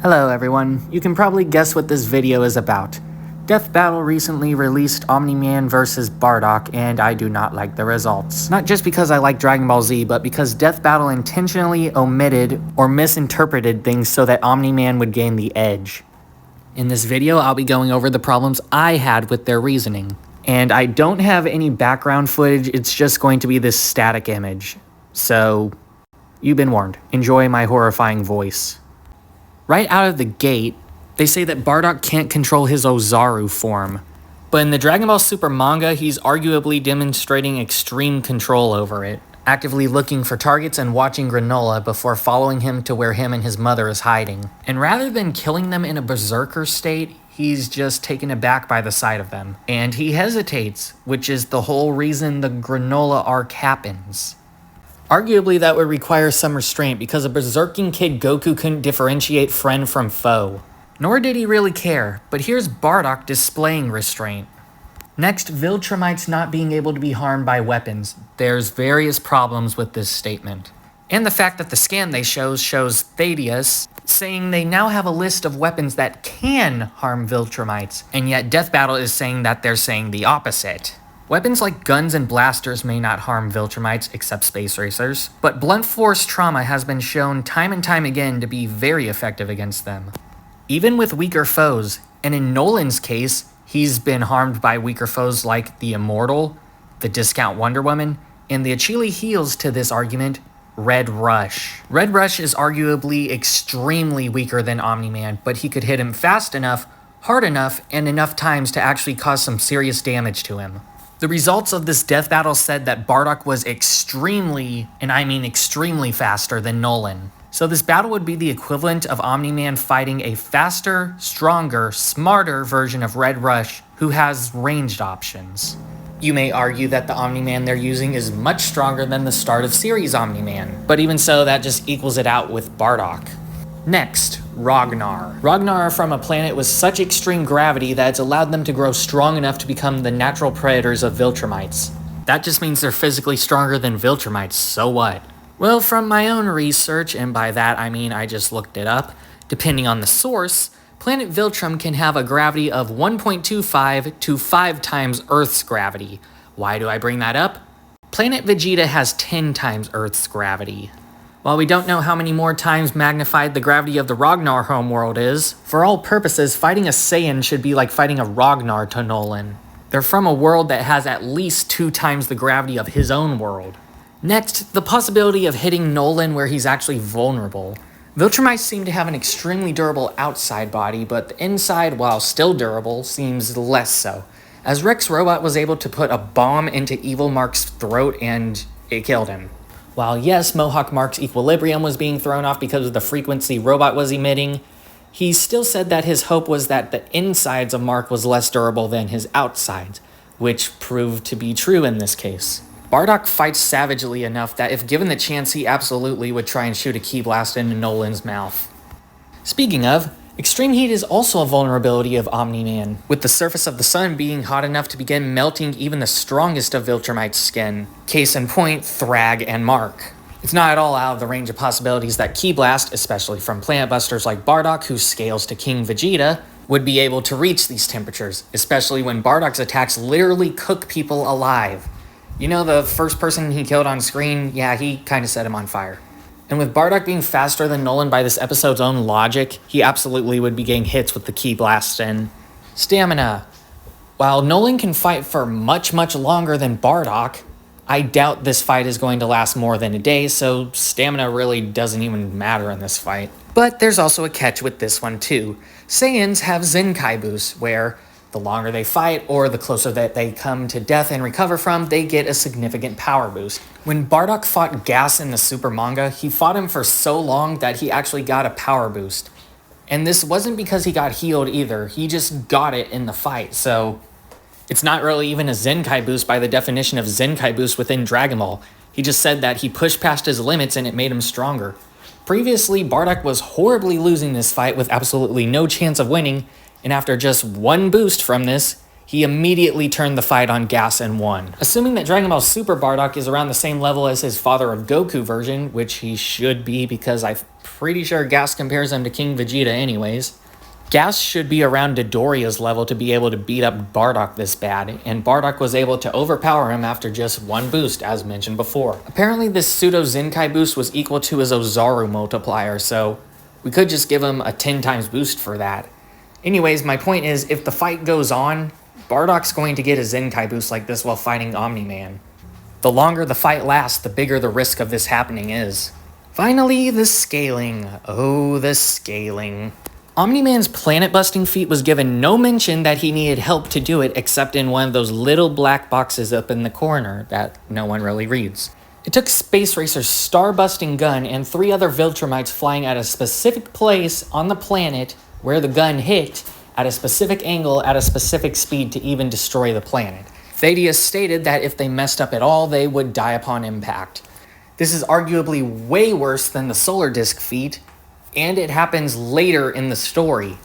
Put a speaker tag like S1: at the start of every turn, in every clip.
S1: Hello everyone, you can probably guess what this video is about. Death Battle recently released Omniman vs Bardock, and I do not like the results. Not just because I like Dragon Ball Z, but because Death Battle intentionally omitted or misinterpreted things so that Omniman would gain the edge. In this video, I'll be going over the problems I had with their reasoning. And I don't have any background footage, it's just going to be this static image. So, you've been warned. Enjoy my horrifying voice. Right out of the gate, they say that Bardock can't control his Ozaru form. But in the Dragon Ball Super manga, he's arguably demonstrating extreme control over it, actively looking for targets and watching Granola before following him to where him and his mother is hiding. And rather than killing them in a berserker state, he's just taken aback by the sight of them. And he hesitates, which is the whole reason the Granola arc happens. Arguably, that would require some restraint because a berserking kid Goku couldn't differentiate friend from foe. Nor did he really care, but here's Bardock displaying restraint. Next, Viltrumites not being able to be harmed by weapons. There's various problems with this statement. And the fact that the scan they shows Thaddeus, saying they now have a list of weapons that can harm Viltrumites, and yet Death Battle is saying that they're saying the opposite. Weapons like guns and blasters may not harm Viltrumites, except space racers, but blunt force trauma has been shown time and time again to be very effective against them. Even with weaker foes, and in Nolan's case, he's been harmed by weaker foes like the Immortal, the Discount Wonder Woman, and the Achille heels to this argument, Red Rush. Red Rush is arguably extremely weaker than Omni-Man, but he could hit him fast enough, hard enough, and enough times to actually cause some serious damage to him. The results of this death battle said that Bardock was extremely, and I mean extremely faster than Nolan. So this battle would be the equivalent of Omni-Man fighting a faster, stronger, smarter version of Red Rush who has ranged options. You may argue that the Omni-Man they're using is much stronger than the start of series Omni-Man, but even so, that just equals it out with Bardock. Next, Ragnar. Ragnar are from a planet with such extreme gravity that it's allowed them to grow strong enough to become the natural predators of Viltrumites. That just means they're physically stronger than Viltrumites, so what? Well, from my own research, and by that I mean I just looked it up, depending on the source, planet Viltrum can have a gravity of 1.25 to 5 times Earth's gravity. Why do I bring that up? Planet Vegeta has 10 times Earth's gravity. While we don't know how many more times magnified the gravity of the Ragnar homeworld is, for all purposes, fighting a Saiyan should be like fighting a Ragnar to Nolan. They're from a world that has at least 2 times the gravity of his own world. Next, the possibility of hitting Nolan where he's actually vulnerable. Viltrumites seem to have an extremely durable outside body, but the inside, while still durable, seems less so. As Rex Robot was able to put a bomb into Evil Mark's throat and it killed him. While yes, Mohawk Mark's equilibrium was being thrown off because of the frequency Robot was emitting, he still said that his hope was that the insides of Mark was less durable than his outsides, which proved to be true in this case. Bardock fights savagely enough that if given the chance, he absolutely would try and shoot a ki blast into Nolan's mouth. Speaking of, extreme heat is also a vulnerability of Omni-Man, with the surface of the sun being hot enough to begin melting even the strongest of Viltrumite's skin. Case in point, Thrag and Mark. It's not at all out of the range of possibilities that Ki Blast, especially from planet busters like Bardock, who scales to King Vegeta, would be able to reach these temperatures, especially when Bardock's attacks literally cook people alive. You know the first person he killed on screen? Yeah, he kinda set him on fire. And with Bardock being faster than Nolan by this episode's own logic, he absolutely would be getting hits with the Ki Blast and stamina. While Nolan can fight for much longer than Bardock, I doubt this fight is going to last more than a day, so stamina really doesn't even matter in this fight. But there's also a catch with this one too. Saiyans have Zenkai boosts, where the longer they fight, or the closer that they come to death and recover from, they get a significant power boost. When Bardock fought Gas in the Super manga, he fought him for so long that he actually got a power boost. And this wasn't because he got healed either, he just got it in the fight, so it's not really even a Zenkai boost by the definition of Zenkai boost within Dragon Ball. He just said that he pushed past his limits and it made him stronger. Previously, Bardock was horribly losing this fight with absolutely no chance of winning, and after just one boost from this, he immediately turned the fight on Gas and won. Assuming that Dragon Ball Super Bardock is around the same level as his Father of Goku version, which he should be because I'm pretty sure Gas compares him to King Vegeta anyways, Gas should be around Dodoria's level to be able to beat up Bardock this bad, and Bardock was able to overpower him after just one boost, as mentioned before. Apparently this Pseudo Zenkai boost was equal to his Ozaru multiplier, so we could just give him a 10 times boost for that. Anyways, my point is, if the fight goes on, Bardock's going to get a Zenkai boost like this while fighting Omni-Man. The longer the fight lasts, the bigger the risk of this happening is. Finally, the scaling. Oh, the scaling. Omni-Man's planet-busting feat was given no mention that he needed help to do it except in one of those little black boxes up in the corner that no one really reads. It took Space Racer's star-busting gun and 3 other Viltrumites flying at a specific place on the planet where the gun hit at a specific angle at a specific speed to even destroy the planet. Thaddeus stated that if they messed up at all, they would die upon impact. This is arguably way worse than the Solar Disc feat, and it happens later in the story,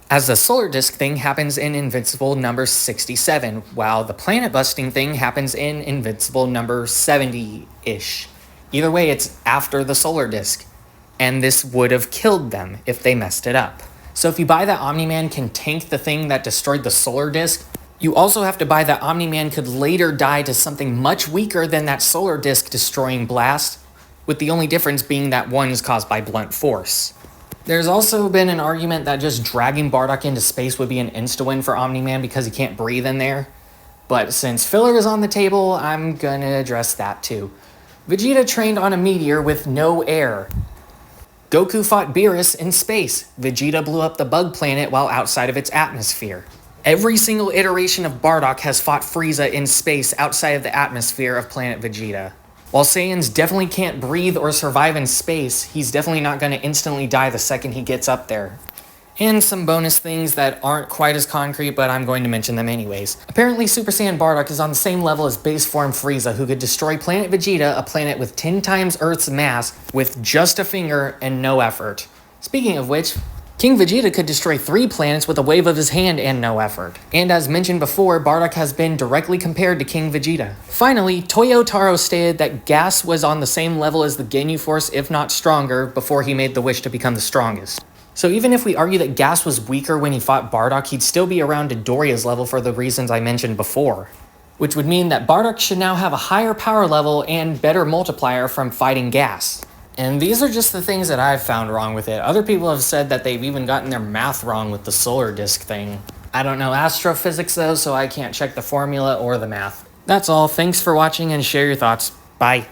S1: as the Solar Disc thing happens in Invincible number 67, while the planet-busting thing happens in Invincible number 70-ish. Either way, it's after the Solar Disc, and this would have killed them if they messed it up. So if you buy that Omni-Man can tank the thing that destroyed the Solar Disc, you also have to buy that Omni-Man could later die to something much weaker than that Solar Disc destroying blast, with the only difference being that one is caused by blunt force. There's also been an argument that just dragging Bardock into space would be an insta-win for Omni-Man because he can't breathe in there. But since filler is on the table, I'm gonna address that too. Vegeta trained on a meteor with no air. Goku fought Beerus in space. Vegeta blew up the bug planet while outside of its atmosphere. Every single iteration of Bardock has fought Frieza in space outside of the atmosphere of planet Vegeta. While Saiyans definitely can't breathe or survive in space, he's definitely not going to instantly die the second he gets up there. And some bonus things that aren't quite as concrete, but I'm going to mention them anyways. Apparently Super Saiyan Bardock is on the same level as base form Frieza, who could destroy planet Vegeta, a planet with 10 times Earth's mass, with just a finger and no effort. Speaking of which, King Vegeta could destroy 3 planets with a wave of his hand and no effort. And as mentioned before, Bardock has been directly compared to King Vegeta. Finally, Toyotaro stated that Gas was on the same level as the Ginyu Force, if not stronger, before he made the wish to become the strongest. So even if we argue that Gas was weaker when he fought Bardock, he'd still be around Dodoria's level for the reasons I mentioned before. Which would mean that Bardock should now have a higher power level and better multiplier from fighting Gas. And these are just the things that I've found wrong with it. Other people have said that they've even gotten their math wrong with the Solar Disc thing. I don't know astrophysics though, so I can't check the formula or the math. That's all. Thanks for watching and share your thoughts. Bye.